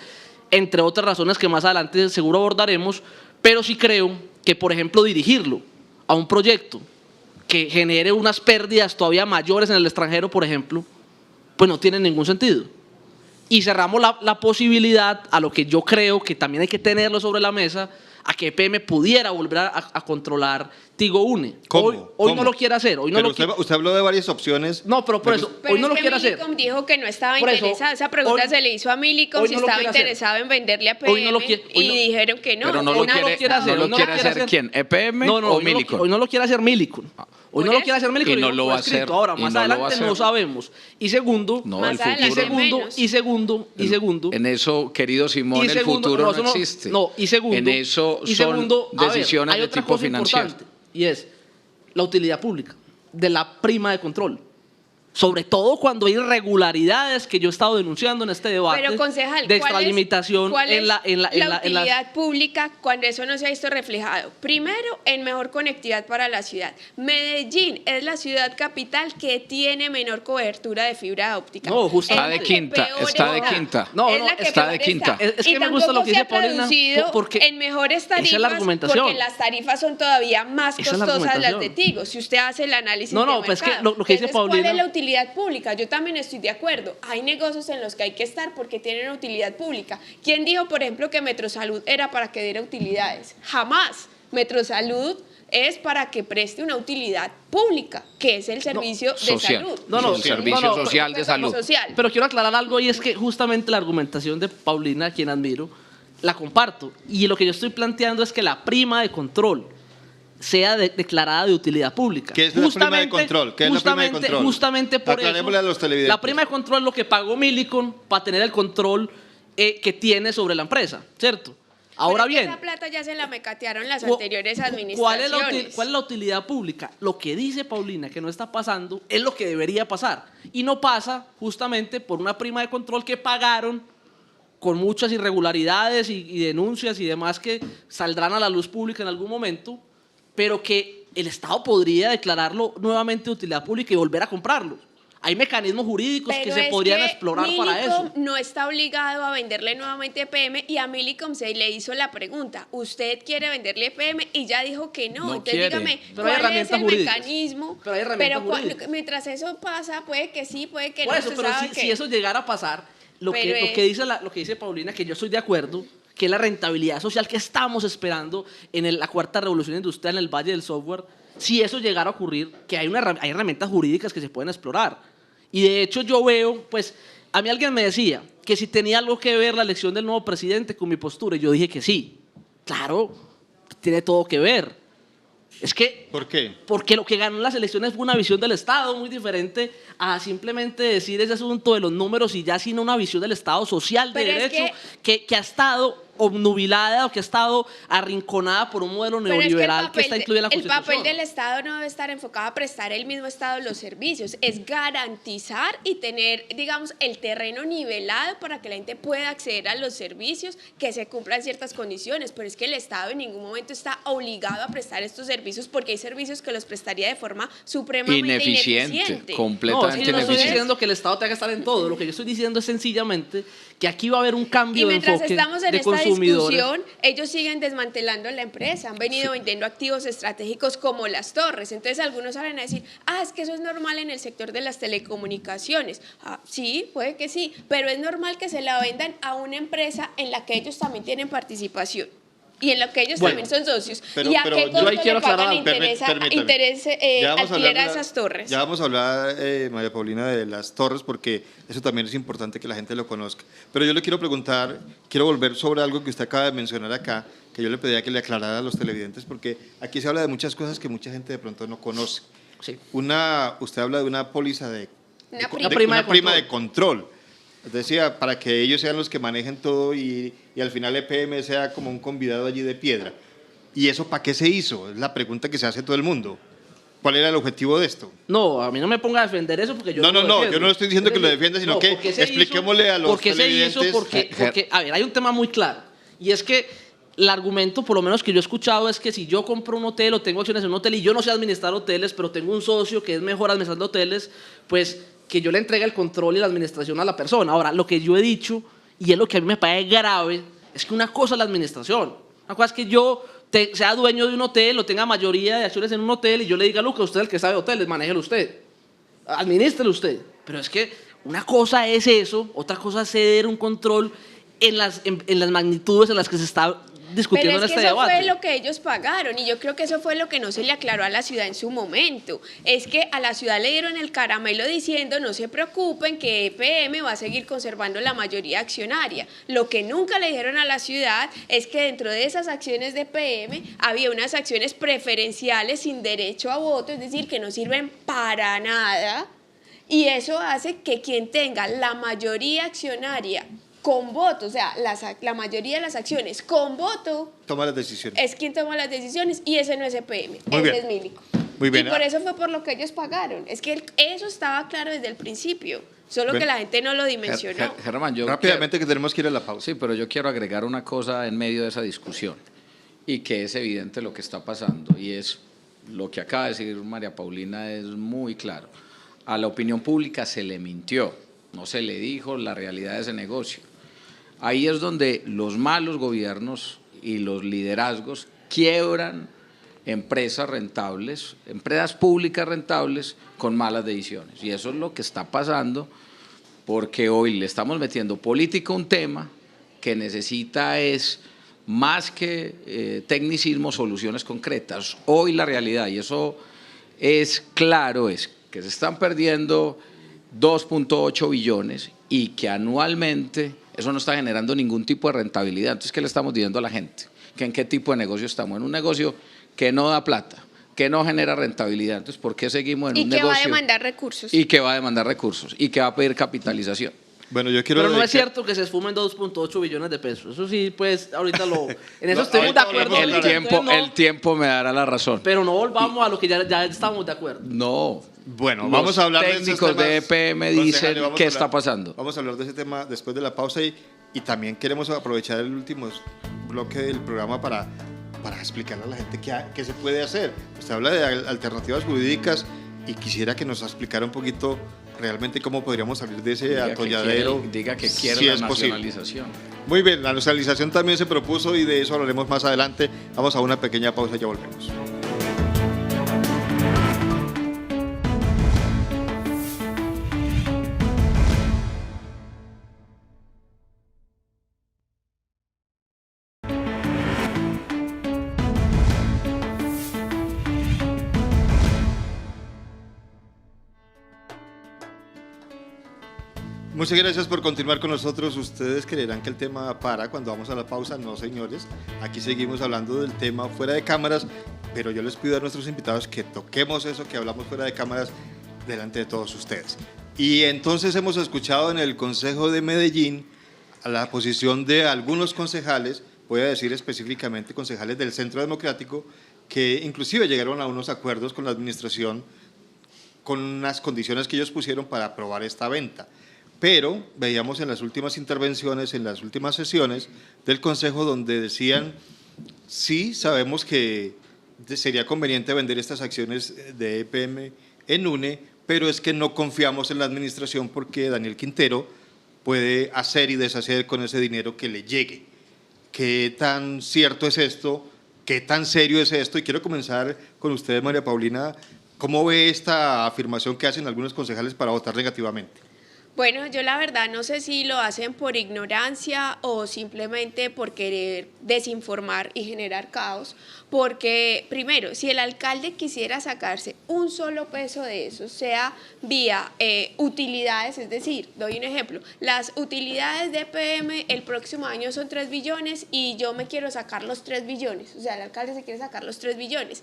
entre otras razones que más adelante seguro abordaremos, Pero sí creo que, por ejemplo, dirigirlo a un proyecto que genere unas pérdidas todavía mayores en el extranjero, por ejemplo, pues no tiene ningún sentido. Y cerramos la posibilidad a lo que yo creo que también hay que tenerlo sobre la mesa, a que EPM pudiera volver a controlar Tigo Une. ¿Cómo? Hoy no lo quiere hacer. Hoy no Pero lo usted habló de varias opciones. No, pero por eso, Pero hoy no es lo que quiere hacer. Millicom dijo que no estaba Por eso, interesada. Esa pregunta hoy- se le hizo a Millicom hoy si no lo estaba quiere hacer. interesado en venderle a PM Hoy no lo quiere- hoy y no- dijeron que no. Pero no hoy lo no quiere, lo quiere hacer, no hoy lo no quiere lo quiere hacer hacer. ¿quién? ¿EPM No, no, o hoy no lo- Millicom? hoy no lo quiere hacer Millicom. Hoy no Por lo eso. quiere hacer Millicom. Y no yo lo va a escrito. hacer, Ahora, y más no lo va a adelante hacer. no sabemos. Y segundo, No, Más el adelante y futuro. segundo, menos. y segundo, En eso, querido Simón, y el segundo, futuro eso no existe. No, y segundo, en eso y son segundo, a ver, decisiones hay de otra tipo cosa financiero. importante, y es la utilidad pública de la prima de control. Sobre todo cuando hay irregularidades que yo he estado denunciando en este debate Pero, concejal, de ¿cuál extralimitación es en la utilidad pública cuando eso no se ha visto reflejado? Primero, en mejor conectividad para la ciudad. Medellín es la ciudad capital que tiene menor cobertura de fibra óptica. No, justo. Es Está la de que quinta, peor está de está. quinta. No, Es no, la que está peor de quinta. está. Es que Y me gusta lo tampoco que se dice ha Paulina, producido porque en mejores esa es la tarifas, argumentación. porque las tarifas son todavía más Esa es la costosas las de argumentación. Tigo. Si usted hace el análisis No, no, de pues es que mercado. lo que dice Entonces, ¿cuál Paulina- es la utilidad pública? Yo también estoy de acuerdo. Hay negocios en los que hay que estar porque tienen utilidad pública. ¿Quién dijo, por ejemplo, que Metrosalud era para que diera utilidades? Jamás. Metrosalud es para que preste una utilidad pública, que es el servicio de social. salud. El servicio social de salud. Social. Pero quiero aclarar algo y es que justamente la argumentación de Paulina, a quien admiro, la comparto. Y lo que yo estoy planteando es que la prima de control sea declarada de utilidad pública. ¿Qué es la prima de control? ¿Qué es la prima de control? Justamente por eso. Aclarémosle a los televidentes. La prima de control es lo que pagó Millicom para tener el control que tiene sobre la empresa, ¿cierto? Ahora Pero es que bien, esa plata ya se la mecatearon las Cu- anteriores ¿cuál administraciones. es la utilidad pública? Lo que dice Paulina que no está pasando es lo que debería pasar. Y no pasa justamente por una prima de control que pagaron con muchas irregularidades y denuncias y demás que saldrán a la luz pública en algún momento, pero que el Estado podría declararlo nuevamente de utilidad pública y volver a comprarlo. Hay mecanismos jurídicos que Pero se es podrían que explorar para Millicom eso. no está obligado a venderle nuevamente EPM y a Millicom se le hizo la pregunta, ¿usted quiere venderle EPM? Y ya dijo que no. No Entonces quiere. dígame, Pero hay ¿cuál es herramientas el jurídicas. mecanismo? Pero hay herramientas Pero jurídicas. mientras eso pasa, puede que sí, puede que Por no. eso, usted pero sabe si que- eso llegara a pasar, lo Pero que dice Paulina, que yo estoy de acuerdo, que es la rentabilidad social que estamos esperando en la cuarta revolución industrial en el Valle del Software, si eso llegara a ocurrir, que hay herramientas jurídicas que se pueden explorar. Y de hecho yo veo, pues, a mí alguien me decía que si tenía algo que ver la elección del nuevo presidente con mi postura, y yo dije que sí. Claro, tiene todo que ver. Es que ¿Por qué? porque lo que ganó en las elecciones fue una visión del Estado muy diferente a simplemente decir ese asunto de los números y ya sino una visión del Estado social de Pero es derecho que ha estado obnubilada o que ha estado arrinconada por un modelo Pero es que neoliberal que está incluido en la el Constitución. papel del Estado no debe estar enfocado a prestar el mismo Estado los servicios, es garantizar y tener, digamos, el terreno nivelado para que la gente pueda acceder a los servicios, que se cumplan ciertas condiciones, pero es que el Estado en ningún momento está obligado a prestar estos servicios porque hay servicios que los prestaría de forma supremamente ineficiente. No, Completamente es que no estoy ineficiente. diciendo que el Estado tenga que estar en todo. Lo que yo estoy diciendo es sencillamente que aquí va a haber un cambio Y de mientras enfoque estamos en de esta consumidores. discusión, ellos siguen desmantelando la empresa, han venido vendiendo activos estratégicos como las torres. Entonces algunos salen a decir, es que eso es normal en el sector de las telecomunicaciones. Sí, puede que sí, pero es normal que se la vendan a una empresa en la que ellos también tienen participación. Y en lo que ellos Bueno, también son socios. pero- ¿Y a pero qué yo costo ahí quiero le pagan aclarar algo. Permítame. Ya vamos a alquiler a hablar- esas torres? Ya vamos a hablar, María Paulina, de las torres, porque eso también es importante que la gente lo conozca. Pero yo le quiero preguntar, quiero volver sobre algo que usted acaba de mencionar acá, que yo le pedía que le aclarara a los televidentes, porque aquí se habla de muchas cosas que mucha gente de pronto no conoce. Sí. Usted habla de una póliza Una prima de de control. Decía, para que ellos sean los que manejen todo y al final EPM sea como un convidado allí de piedra. ¿Y eso para qué se hizo? Es la pregunta que se hace todo el mundo. ¿Cuál era el objetivo de esto? No, a mí no me ponga a defender eso porque yo No, lo no, defiendo. yo no estoy diciendo que lo defienda, sino que ¿por qué se expliquémosle a los ¿Por qué se hizo? televidentes? Porque, a ver, hay un tema muy claro. Y es que el argumento, por lo menos que yo he escuchado, es que si yo compro un hotel o tengo acciones en un hotel y yo no sé administrar hoteles, pero tengo un socio que es mejor administrando hoteles, pues que yo le entregue el control y la administración a la persona. Ahora, lo que yo he dicho, y es lo que a mí me parece grave, es que una cosa es la administración. Una cosa es que yo sea dueño de un hotel o tenga mayoría de acciones en un hotel y yo le diga, Lucas, usted es el que sabe de hoteles, manéjelo usted, administrelo usted. Pero es que una cosa es eso, otra cosa es ceder un control en las magnitudes en las que se está discutiendo Pero es en que este eso debate. fue lo que ellos pagaron y yo creo que eso fue lo que no se le aclaró a la ciudad en su momento. Es que a la ciudad le dieron el caramelo diciendo no se preocupen que EPM va a seguir conservando la mayoría accionaria. Lo que nunca le dijeron a la ciudad es que dentro de esas acciones de EPM había unas acciones preferenciales sin derecho a voto, es decir, que no sirven para nada y eso hace que quien tenga la mayoría accionaria con voto, o sea, la mayoría de las acciones con voto Toma las decisiones. es quien toma las decisiones y ese no es EPM, Muy ese bien. es Milico. Muy bien. Y por eso fue por lo que ellos pagaron. Es que eso estaba claro desde el principio, solo Ven. que la gente no lo dimensionó. Germán, yo Rápidamente que tenemos que ir a la pausa. Sí, pero yo quiero agregar una cosa en medio de esa discusión y que es evidente lo que está pasando y es lo que acaba de decir María Paulina es muy claro. A la opinión pública se le mintió, no se le dijo la realidad de ese negocio. Ahí es donde los malos gobiernos y los liderazgos quiebran empresas rentables, empresas públicas rentables con malas decisiones. Y eso es lo que está pasando porque hoy le estamos metiendo política a un tema que necesita es más que tecnicismo, soluciones concretas. Hoy la realidad, y eso es claro, es que se están perdiendo 2.8 billones y que anualmente eso no está generando ningún tipo de rentabilidad. Entonces, ¿qué le estamos diciendo a la gente? ¿Que en qué tipo de negocio estamos? En un negocio que no da plata, que no genera rentabilidad. Entonces, ¿por qué seguimos en un negocio? Y que va a demandar recursos. Y que va a demandar recursos y que va a pedir capitalización. Bueno, yo quiero Pero no dedicar- es cierto que se esfumen 2.8 billones de pesos. Eso sí, pues, ahorita en eso No, estamos de ahorita acuerdo. hablamos de Entonces, El tiempo me dará la razón. Pero no volvamos a lo que ya estamos de acuerdo. No. Bueno, Los vamos a hablar de esos técnicos de temas. EPM Concejales, dicen vamos qué a está hablar- pasando. Vamos a hablar de ese tema después de la pausa y también queremos aprovechar el último bloque del programa para explicarle a la gente qué se puede hacer. Usted habla de alternativas jurídicas y quisiera que nos explicara un poquito realmente cómo podríamos salir de ese atolladero. Diga que quiere si la es posible. nacionalización. Muy bien, la nacionalización también se propuso y de eso hablaremos más adelante. Vamos a una pequeña pausa y ya volvemos. Muchas gracias por continuar con nosotros. Ustedes creerán que el tema para cuando vamos a la pausa. No, señores. Aquí seguimos hablando del tema fuera de cámaras, pero yo les pido a nuestros invitados que toquemos eso que hablamos fuera de cámaras delante de todos ustedes. Y entonces hemos escuchado en el Consejo de Medellín a la posición de algunos concejales, voy a decir específicamente concejales del Centro Democrático, que inclusive llegaron a unos acuerdos con la administración con unas condiciones que ellos pusieron para aprobar esta venta. Pero veíamos en las últimas intervenciones, en las últimas sesiones del Consejo, donde decían, sí, sabemos que sería conveniente vender estas acciones de EPM en UNE, pero es que no confiamos en la administración porque Daniel Quintero puede hacer y deshacer con ese dinero que le llegue. ¿Qué tan cierto es esto? ¿Qué tan serio es esto? Y quiero comenzar con usted, María Paulina. ¿Cómo ve esta afirmación que hacen algunos concejales para votar negativamente? Bueno, yo la verdad no sé si lo hacen por ignorancia o simplemente por querer desinformar y generar caos, porque primero, si el alcalde quisiera sacarse un solo peso de eso, sea vía utilidades, es decir, doy un ejemplo, las utilidades de EPM el próximo año son 3 billones y yo me quiero sacar los 3 billones, o sea, el alcalde se quiere sacar los 3 billones,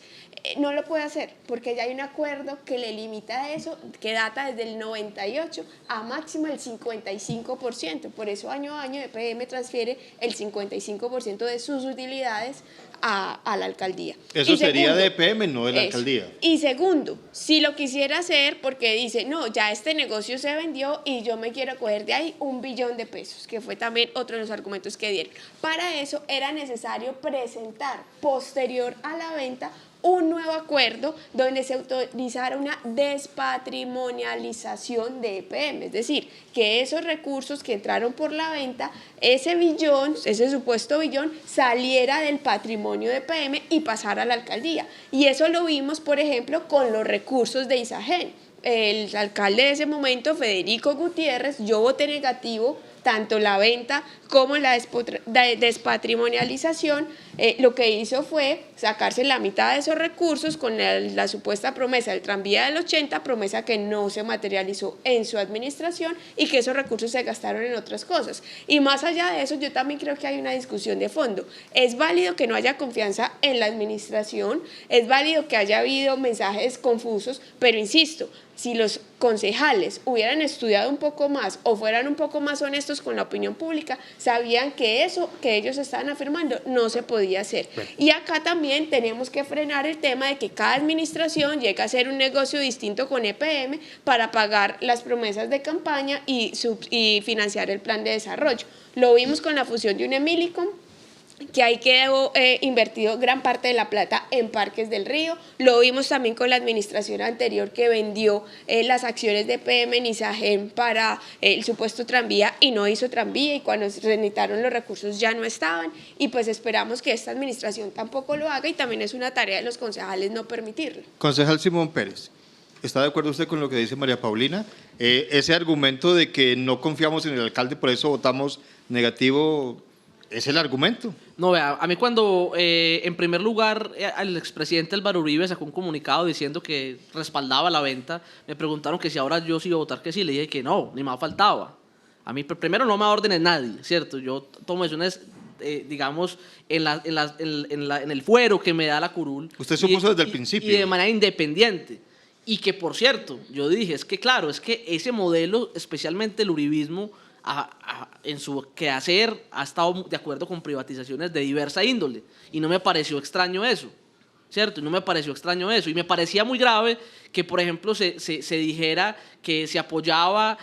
no lo puede hacer porque ya hay un acuerdo que le limita eso, que data desde el 98 a máximo el 55%, por eso año a año EPM transfiere el 55% de sus utilidades a la alcaldía. Eso Y sería segundo, de EPM, no de la eso. alcaldía. Y segundo, si lo quisiera hacer porque dice, no, ya este negocio se vendió y yo me quiero coger de ahí 1 billón de pesos, que fue también otro de los argumentos que dieron. Para eso era necesario presentar, posterior a la venta, un nuevo acuerdo donde se autorizara una despatrimonialización de EPM, es decir, que esos recursos que entraron por la venta, ese billón, ese supuesto billón, saliera del patrimonio de EPM y pasara a la alcaldía. Y eso lo vimos, por ejemplo, con los recursos de Isagen. El alcalde de ese momento, Federico Gutiérrez, yo voté negativo, tanto la venta como la despatrimonialización. Lo que hizo fue sacarse la mitad de esos recursos con la supuesta promesa del tranvía del 80, promesa que no se materializó en su administración y que esos recursos se gastaron en otras cosas. Y más allá de eso, yo también creo que hay una discusión de fondo. Es válido que no haya confianza en la administración, es válido que haya habido mensajes confusos, pero insisto, si los concejales hubieran estudiado un poco más o fueran un poco más honestos con la opinión pública, sabían que eso que ellos estaban afirmando no se podía hacer. Y acá también tenemos que frenar el tema de que cada administración llega a hacer un negocio distinto con EPM para pagar las promesas de campaña y financiar el plan de desarrollo. Lo vimos con la fusión de Unemilicom, que ahí quedó invertido gran parte de la plata en Parques del Río. Lo vimos también con la administración anterior, que vendió las acciones de EPM en Isagen para el supuesto tranvía y no hizo tranvía, y cuando se necesitaron los recursos ya no estaban, y pues esperamos que esta administración tampoco lo haga, y también es una tarea de los concejales no permitirlo. Concejal Simón Pérez, ¿está de acuerdo usted con lo que dice María Paulina? Ese argumento de que no confiamos en el alcalde, por eso votamos negativo, ¿es el argumento? No, vea, a mí cuando en primer lugar el expresidente Álvaro Uribe sacó un comunicado diciendo que respaldaba la venta, me preguntaron que si ahora yo sí iba a votar que sí, le dije que no, ni más faltaba. A mí primero no me da órdenes nadie, ¿cierto? Yo tomo decisiones, digamos, en el fuero que me da la curul. Usted supuso desde el principio. Y de manera independiente. Y que, por cierto, yo dije, es que claro, es que ese modelo, especialmente el uribismo, en su quehacer ha estado de acuerdo con privatizaciones de diversa índole, y no me pareció extraño eso, ¿cierto? Y no me pareció extraño eso, y me parecía muy grave que, por ejemplo, se dijera que se apoyaba,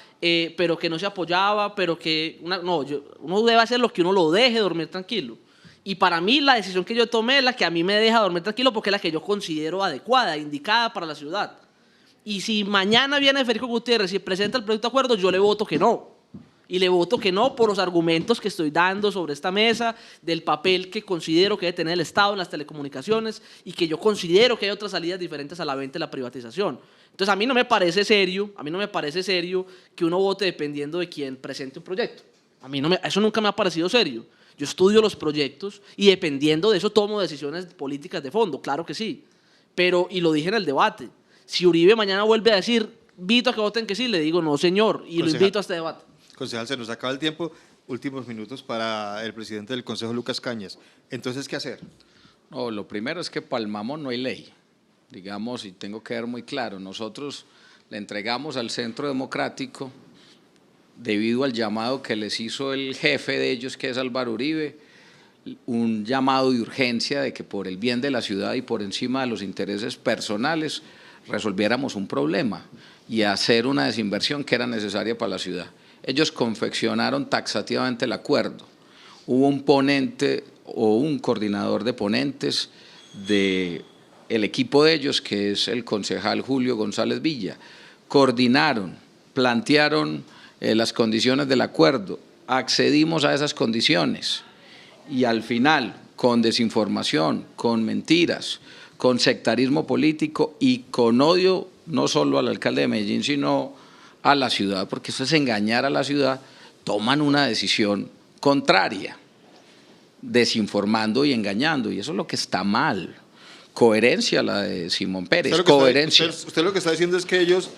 pero que no se apoyaba, pero que uno debe hacer lo que uno lo deje dormir tranquilo. Y para mí la decisión que yo tomé es la que a mí me deja dormir tranquilo, porque es la que yo considero adecuada, indicada para la ciudad. Y si mañana viene Federico Gutiérrez y presenta el proyecto de acuerdo, yo le voto que no. Y le voto que no por los argumentos que estoy dando sobre esta mesa, del papel que considero que debe tener el Estado en las telecomunicaciones, y que yo considero que hay otras salidas diferentes a la venta y la privatización. Entonces a mí no me parece serio, que uno vote dependiendo de quién presente un proyecto. Eso nunca me ha parecido serio. Yo estudio los proyectos y dependiendo de eso tomo decisiones políticas de fondo, claro que sí. Y lo dije en el debate, si Uribe mañana vuelve a decir, invito a que voten que sí, le digo no señor, y lo invito a este debate. Concejal, se nos acaba el tiempo. Últimos minutos para el presidente del Consejo, Lucas Cañas. Entonces, ¿qué hacer? No, lo primero es que para el mamón no hay ley, digamos, y tengo que ver muy claro. Nosotros le entregamos al Centro Democrático, debido al llamado que les hizo el jefe de ellos, que es Álvaro Uribe, un llamado de urgencia de que por el bien de la ciudad y por encima de los intereses personales resolviéramos un problema y hacer una desinversión que era necesaria para la ciudad. Ellos confeccionaron taxativamente el acuerdo. Hubo un ponente o un coordinador de ponentes del equipo de ellos, que es el concejal Julio González Villa. Coordinaron, plantearon las condiciones del acuerdo, accedimos a esas condiciones y al final, con desinformación, con mentiras, con sectarismo político y con odio no solo al alcalde de Medellín, sino a la ciudad, porque eso es engañar a la ciudad, toman una decisión contraria, desinformando y engañando, y eso es lo que está mal. Coherencia la de Simón Pérez, coherencia. Usted lo que está diciendo es que ellos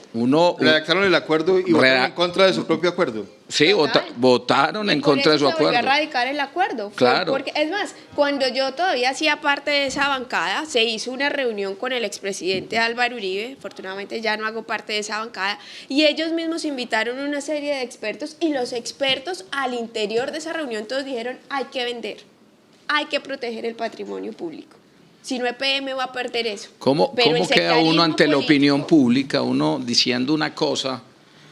redactaron el acuerdo y votaron en contra de su propio acuerdo. Sí, votaron en contra de su acuerdo. A radicar el acuerdo. Claro. Porque, es más, cuando yo todavía hacía parte de esa bancada, se hizo una reunión con el expresidente Álvaro Uribe, afortunadamente ya no hago parte de esa bancada, y ellos mismos invitaron una serie de expertos, y los expertos al interior de esa reunión todos dijeron, hay que vender, hay que proteger el patrimonio público. Si no, EPM va a perder eso. ¿Cómo queda uno ante la opinión pública, uno diciendo una cosa,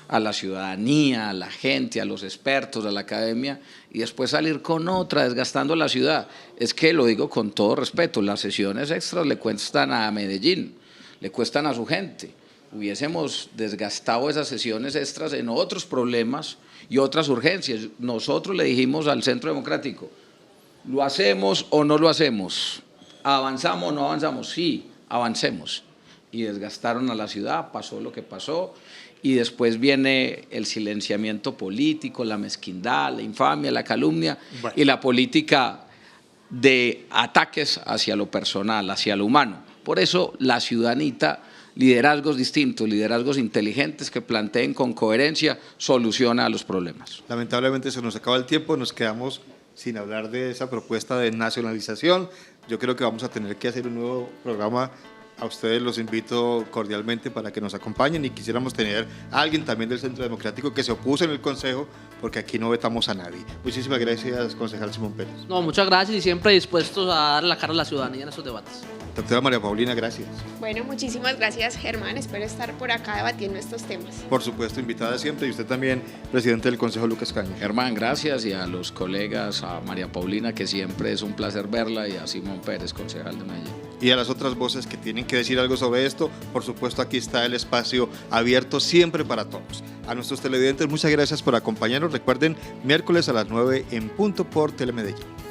a la ciudadanía, a la gente, a los expertos, a la academia, y después salir con otra, desgastando la ciudad. Es que, lo digo con todo respeto, las sesiones extras le cuestan a Medellín, le cuestan a su gente. Hubiésemos desgastado esas sesiones extras en otros problemas y otras urgencias. Nosotros le dijimos al Centro Democrático, ¿lo hacemos o no lo hacemos? ¿Avanzamos o no avanzamos? Sí, avancemos. Y desgastaron a la ciudad, pasó lo que pasó, y después viene el silenciamiento político, la mezquindad, la infamia, la calumnia, y la política de ataques hacia lo personal, hacia lo humano. Por eso la ciudad necesita liderazgos distintos, liderazgos inteligentes que planteen con coherencia solución a los problemas. Lamentablemente se nos acaba el tiempo, nos quedamos sin hablar de esa propuesta de nacionalización. Yo creo que vamos a tener que hacer un nuevo programa. A ustedes los invito cordialmente para que nos acompañen, y quisiéramos tener a alguien también del Centro Democrático que se opuso en el Consejo, porque aquí no vetamos a nadie. Muchísimas gracias, concejal Simón Pérez. No, muchas gracias y siempre dispuestos a dar la cara a la ciudadanía en estos debates. Doctora María Paulina, gracias. Bueno, muchísimas gracias, Germán. Espero estar por acá debatiendo estos temas. Por supuesto, invitada siempre, y usted también, presidente del Consejo, Lucas Cañas. Germán, gracias, y a los colegas, a María Paulina, que siempre es un placer verla, y a Simón Pérez, concejal de Medellín. Y a las otras voces que tienen que decir algo sobre esto, por supuesto, aquí está el espacio abierto siempre para todos. A nuestros televidentes, muchas gracias por acompañarnos. Recuerden, miércoles a las 9 en punto por Telemedellín.